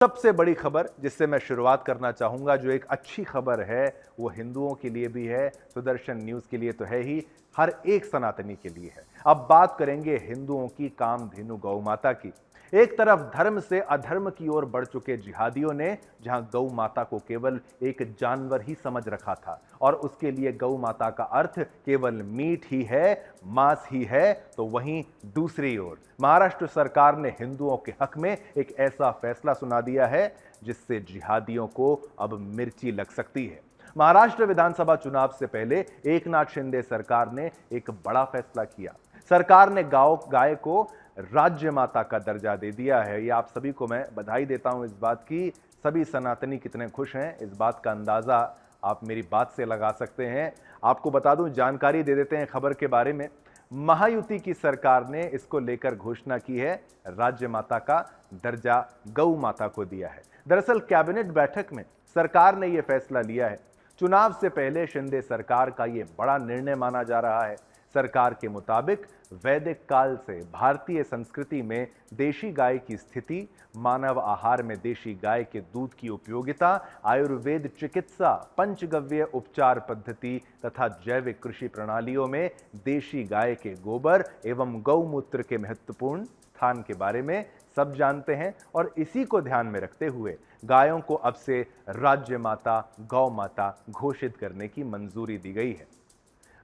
सबसे बड़ी खबर जिससे मैं शुरुआत करना चाहूंगा, जो एक अच्छी खबर है, वो हिंदुओं के लिए भी है, सुदर्शन न्यूज के लिए तो है ही, हर एक सनातनी के लिए है। अब बात करेंगे हिंदुओं की कामधेनु गौ माता की। एक तरफ धर्म से अधर्म की ओर बढ़ चुके जिहादियों ने जहां गौ माता को केवल एक जानवर ही समझ रखा था और उसके लिए गौ माता का अर्थ केवल मीट ही है, मांस ही है, तो वहीं दूसरी ओर महाराष्ट्र सरकार ने हिंदुओं के हक में एक ऐसा फैसला सुना दिया है जिससे जिहादियों को अब मिर्ची लग सकती है। महाराष्ट्र विधानसभा चुनाव से पहले एकनाथ शिंदे सरकार ने एक बड़ा फैसला किया। सरकार ने गाय को राज्य माता का दर्जा दे दिया है। ये आप सभी को मैं बधाई देता हूं इस बात की। सभी सनातनी कितने खुश हैं इस बात का अंदाजा आप मेरी बात से लगा सकते हैं। आपको बता दूं, जानकारी दे देते हैं खबर के बारे में। महायुति की सरकार ने इसको लेकर घोषणा की है, राज्य माता का दर्जा गौ माता को दिया है। दरअसल कैबिनेट बैठक में सरकार ने यह फैसला लिया है। चुनाव से पहले शिंदे सरकार का यह बड़ा निर्णय माना जा रहा है। सरकार के मुताबिक वैदिक काल से भारतीय संस्कृति में देशी गाय की स्थिति, मानव आहार में देशी गाय के दूध की उपयोगिता, आयुर्वेद चिकित्सा, पंचगव्य उपचार पद्धति तथा जैविक कृषि प्रणालियों में देशी गाय के गोबर एवं गौमूत्र के महत्वपूर्ण स्थान के बारे में सब जानते हैं और इसी को ध्यान में रखते हुए गायों को अब से राज्य माता, गौ माता घोषित करने की मंजूरी दी गई है।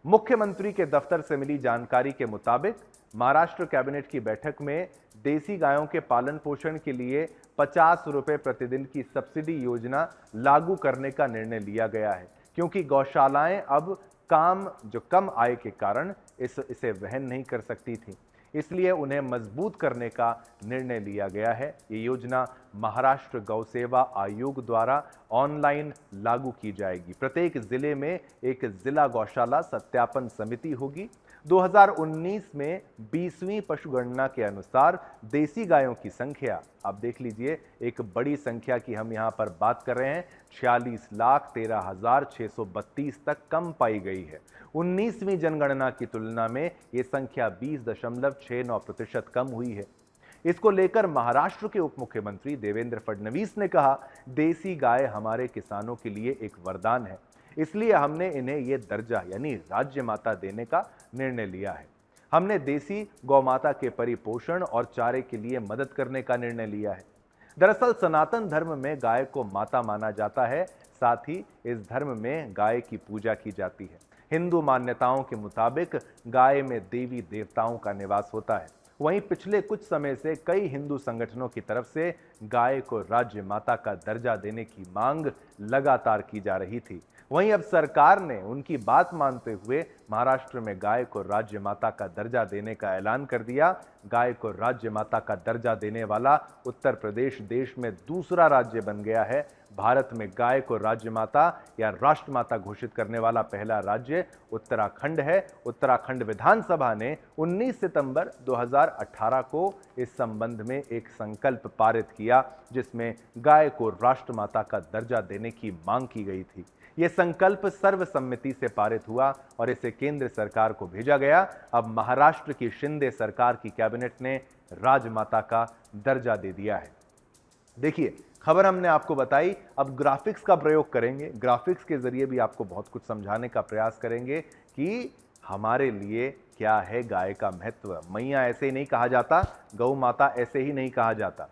मुख्यमंत्री के दफ्तर से मिली जानकारी के मुताबिक महाराष्ट्र कैबिनेट की बैठक में देसी गायों के पालन पोषण के लिए 50 रुपए प्रतिदिन की सब्सिडी योजना लागू करने का निर्णय लिया गया है, क्योंकि गौशालाएं अब कम आय के कारण इसे वहन नहीं कर सकती थी, इसलिए उन्हें मजबूत करने का निर्णय लिया गया है। ये योजना महाराष्ट्र गौ सेवा आयोग द्वारा ऑनलाइन लागू की जाएगी। प्रत्येक जिले में एक जिला गौशाला सत्यापन समिति होगी। 2019 में 20वीं पशुगणना के अनुसार देसी गायों की संख्या, आप देख लीजिए, एक बड़ी संख्या की हम यहां पर बात कर रहे हैं, 46,13,632 तक कम पाई गई है। 19वीं जनगणना की तुलना में यह संख्या 20.69% कम हुई है। इसको लेकर महाराष्ट्र के उप मुख्यमंत्री देवेंद्र फडणवीस ने कहा, देसी गाय हमारे किसानों के लिए एक वरदान है, इसलिए हमने इन्हें यह दर्जा यानी राज्य माता देने का निर्णय लिया है। हमने देसी गौ माता के परिपोषण और चारे के लिए मदद करने का निर्णय लिया है। दरअसल सनातन धर्म में गाय को माता माना जाता है, साथ ही इस धर्म में गाय की पूजा की जाती है। हिंदू मान्यताओं के मुताबिक गाय में देवी देवताओं का निवास होता है। वहीं पिछले कुछ समय से कई हिंदू संगठनों की तरफ से गाय को राज्य माता का दर्जा देने की मांग लगातार की जा रही थी। वहीं अब सरकार ने उनकी बात मानते हुए महाराष्ट्र में गाय को राज्य माता का दर्जा देने का ऐलान कर दिया। गाय को राज्य माता का दर्जा देने वाला उत्तर प्रदेश देश में दूसरा राज्य बन गया है। भारत में गाय को राज्य माता या राष्ट्र माता घोषित करने वाला पहला राज्य उत्तराखंड है। उत्तराखंड विधानसभा ने 19 सितंबर 2018 को इस संबंध में एक संकल्प पारित किया, जिसमें गाय को राष्ट्र माता का दर्जा देने की मांग की गई थी। यह संकल्प सर्वसम्मति से पारित हुआ और इसे केंद्र सरकार को भेजा गया। अब महाराष्ट्र की शिंदे सरकार की कैबिनेट ने राजमाता का दर्जा दे दिया है। देखिए, खबर हमने आपको बताई, अब ग्राफिक्स का प्रयोग करेंगे। ग्राफिक्स के जरिए भी आपको बहुत कुछ समझाने का प्रयास करेंगे कि हमारे लिए क्या है गाय का महत्व। मैया ऐसे ही नहीं कहा जाता, गौ माता ऐसे ही नहीं कहा जाता।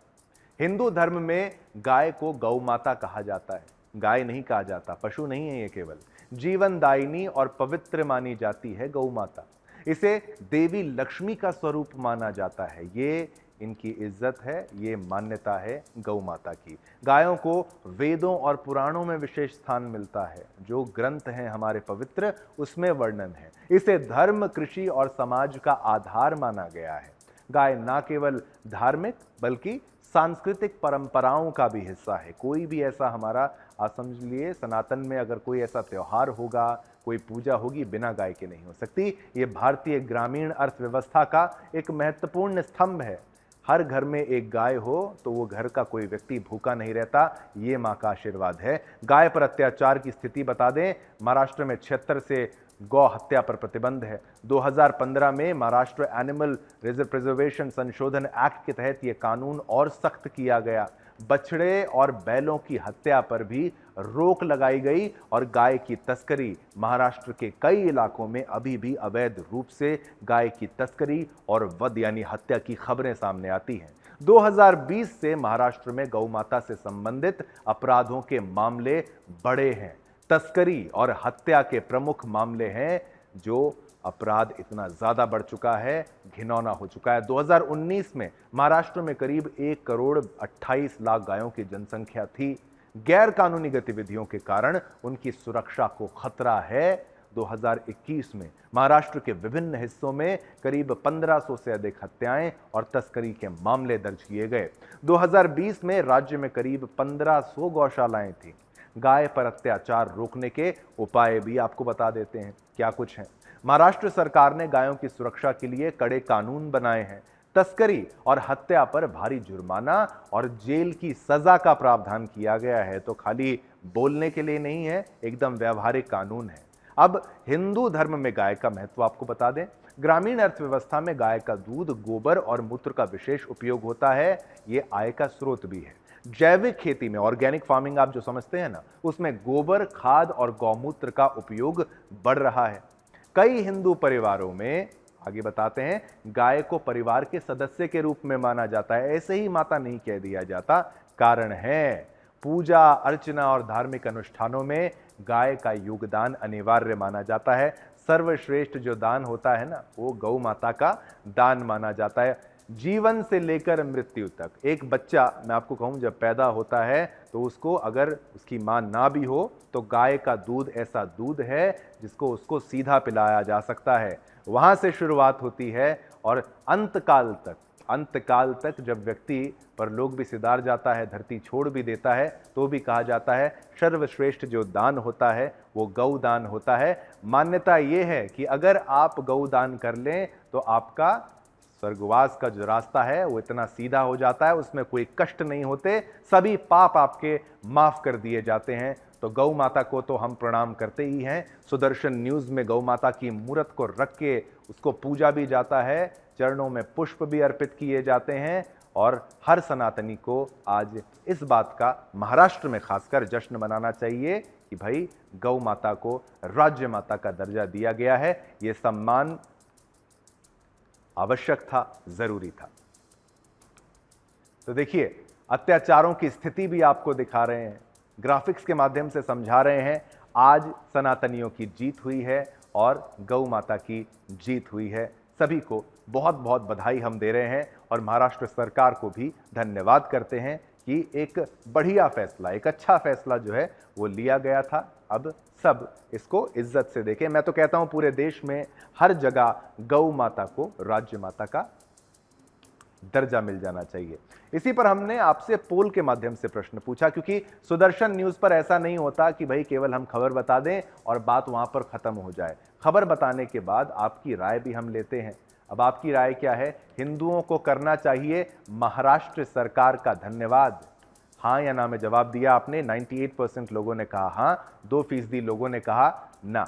हिंदू धर्म में गाय को गौ माता कहा जाता है, गाय नहीं कहा जाता। पशु नहीं है ये, केवल जीवनदायिनी और पवित्र मानी जाती है गौ माता। इसे देवी लक्ष्मी का स्वरूप माना जाता है। ये इनकी इज्जत है, ये मान्यता है गौ माता की। गायों को वेदों और पुराणों में विशेष स्थान मिलता है। जो ग्रंथ हैं हमारे पवित्र, उसमें वर्णन है। इसे धर्म, कृषि और समाज का आधार माना गया है। गाय ना केवल धार्मिक बल्कि सांस्कृतिक परंपराओं का भी हिस्सा है। कोई भी ऐसा हमारा, आप समझ लिए, सनातन में अगर कोई ऐसा त्योहार होगा, कोई पूजा होगी, बिना गाय के नहीं हो सकती। ये भारतीय ग्रामीण अर्थव्यवस्था का एक महत्वपूर्ण स्तंभ है। हर घर में एक गाय हो तो वो घर का कोई व्यक्ति भूखा नहीं रहता। ये मां का आशीर्वाद है। गाय पर अत्याचार की स्थिति बता दें, महाराष्ट्र में 76 से गौ हत्या पर प्रतिबंध है। 2015 में महाराष्ट्र एनिमल प्रिजर्वेशन संशोधन एक्ट के तहत यह कानून और सख्त किया गया। बछड़े और बैलों की हत्या पर भी रोक लगाई गई और गाय की तस्करी, महाराष्ट्र के कई इलाकों में अभी भी अवैध रूप से गाय की तस्करी और वध यानी हत्या की खबरें सामने आती हैं। 2020 से महाराष्ट्र में गौ माता से संबंधित अपराधों के मामले बढ़े हैं। तस्करी और हत्या के प्रमुख मामले हैं। जो अपराध इतना ज्यादा बढ़ चुका है, घिनौना हो चुका है। 2019 में महाराष्ट्र में करीब 1 करोड़ 28 लाख गायों की जनसंख्या थी। गैर कानूनी गतिविधियों के कारण उनकी सुरक्षा को खतरा है। 2021 में महाराष्ट्र के विभिन्न हिस्सों में करीब 1500 से अधिक हत्याएं और तस्करी के मामले दर्ज किए गए। 2020 में राज्य में करीब 1500 गौशालाएं थी। गाय पर अत्याचार रोकने के उपाय भी आपको बता देते हैं क्या कुछ है। महाराष्ट्र सरकार ने गायों की सुरक्षा के लिए कड़े कानून बनाए हैं। तस्करी और हत्या पर भारी जुर्माना और जेल की सजा का प्रावधान किया गया है। तो खाली बोलने के लिए नहीं है, एकदम व्यावहारिक कानून है। अब हिंदू धर्म में गाय का महत्व आपको बता दें। ग्रामीण अर्थव्यवस्था में गाय का दूध, गोबर और मूत्र का विशेष उपयोग होता है। ये आय का स्रोत भी है। जैविक खेती में, ऑर्गेनिक फार्मिंग आप जो समझते हैं ना, उसमें गोबर, खाद और गौमूत्र का उपयोग बढ़ रहा है। कई हिंदू परिवारों में, आगे बताते हैं, गाय को परिवार के सदस्य के रूप में माना जाता है। ऐसे ही माता नहीं कह दिया जाता। कारण है पूजा अर्चना और धार्मिक अनुष्ठानों में गाय का योगदान अनिवार्य माना जाता है। सर्वश्रेष्ठ जो दान होता है ना, वो गौ माता का दान माना जाता है। जीवन से लेकर मृत्यु तक एक बच्चा, मैं आपको कहूं, जब पैदा होता है तो उसको अगर उसकी मां ना भी हो तो गाय का दूध ऐसा दूध है जिसको उसको सीधा पिलाया जा सकता है। वहां से शुरुआत होती है और अंतकाल तक जब व्यक्ति परलोक भी सिधार जाता है, धरती छोड़ भी देता है, तो भी कहा जाता है सर्वश्रेष्ठ जो दान होता है वो गौ दान होता है। मान्यता ये है कि अगर आप गौ दान कर लें तो आपका स्वर्गवास का जो रास्ता है वो इतना सीधा हो जाता है, उसमें कोई कष्ट नहीं होते, सभी पाप आपके माफ कर दिए जाते हैं। तो गौ माता को तो हम प्रणाम करते ही हैं। सुदर्शन न्यूज में गौ माता की मूर्त को रख के उसको पूजा भी जाता है, चरणों में पुष्प भी अर्पित किए जाते हैं। और हर सनातनी को आज इस बात का महाराष्ट्र में खासकर जश्न मनाना चाहिए कि भाई गौ माता को राज्य माता का दर्जा दिया गया है। ये सम्मान आवश्यक था, जरूरी था। तो देखिए, अत्याचारों की स्थिति भी आपको दिखा रहे हैं, ग्राफिक्स के माध्यम से समझा रहे हैं। आज सनातनियों की जीत हुई है और गौ माता की जीत हुई है। सभी को बहुत बहुत बधाई हम दे रहे हैं और महाराष्ट्र सरकार को भी धन्यवाद करते हैं कि एक बढ़िया फैसला, एक अच्छा फैसला जो है वो लिया गया था। अब सब इसको इज्जत से देखें। मैं तो कहता हूं पूरे देश में हर जगह गौ माता को राज्य माता का दर्जा मिल जाना चाहिए। इसी पर हमने आपसे पोल के माध्यम से प्रश्न पूछा, क्योंकि सुदर्शन न्यूज पर ऐसा नहीं होता कि भाई केवल हम खबर बता दें और बात वहां पर खत्म हो जाए। खबर बताने के बाद आपकी राय भी हम लेते हैं। अब आपकी राय क्या है? हिंदुओं को करना चाहिए महाराष्ट्र सरकार का धन्यवाद, हाँ या ना में जवाब दिया आपने। 98% लोगों ने कहा हाँ, 2% लोगों ने कहा ना।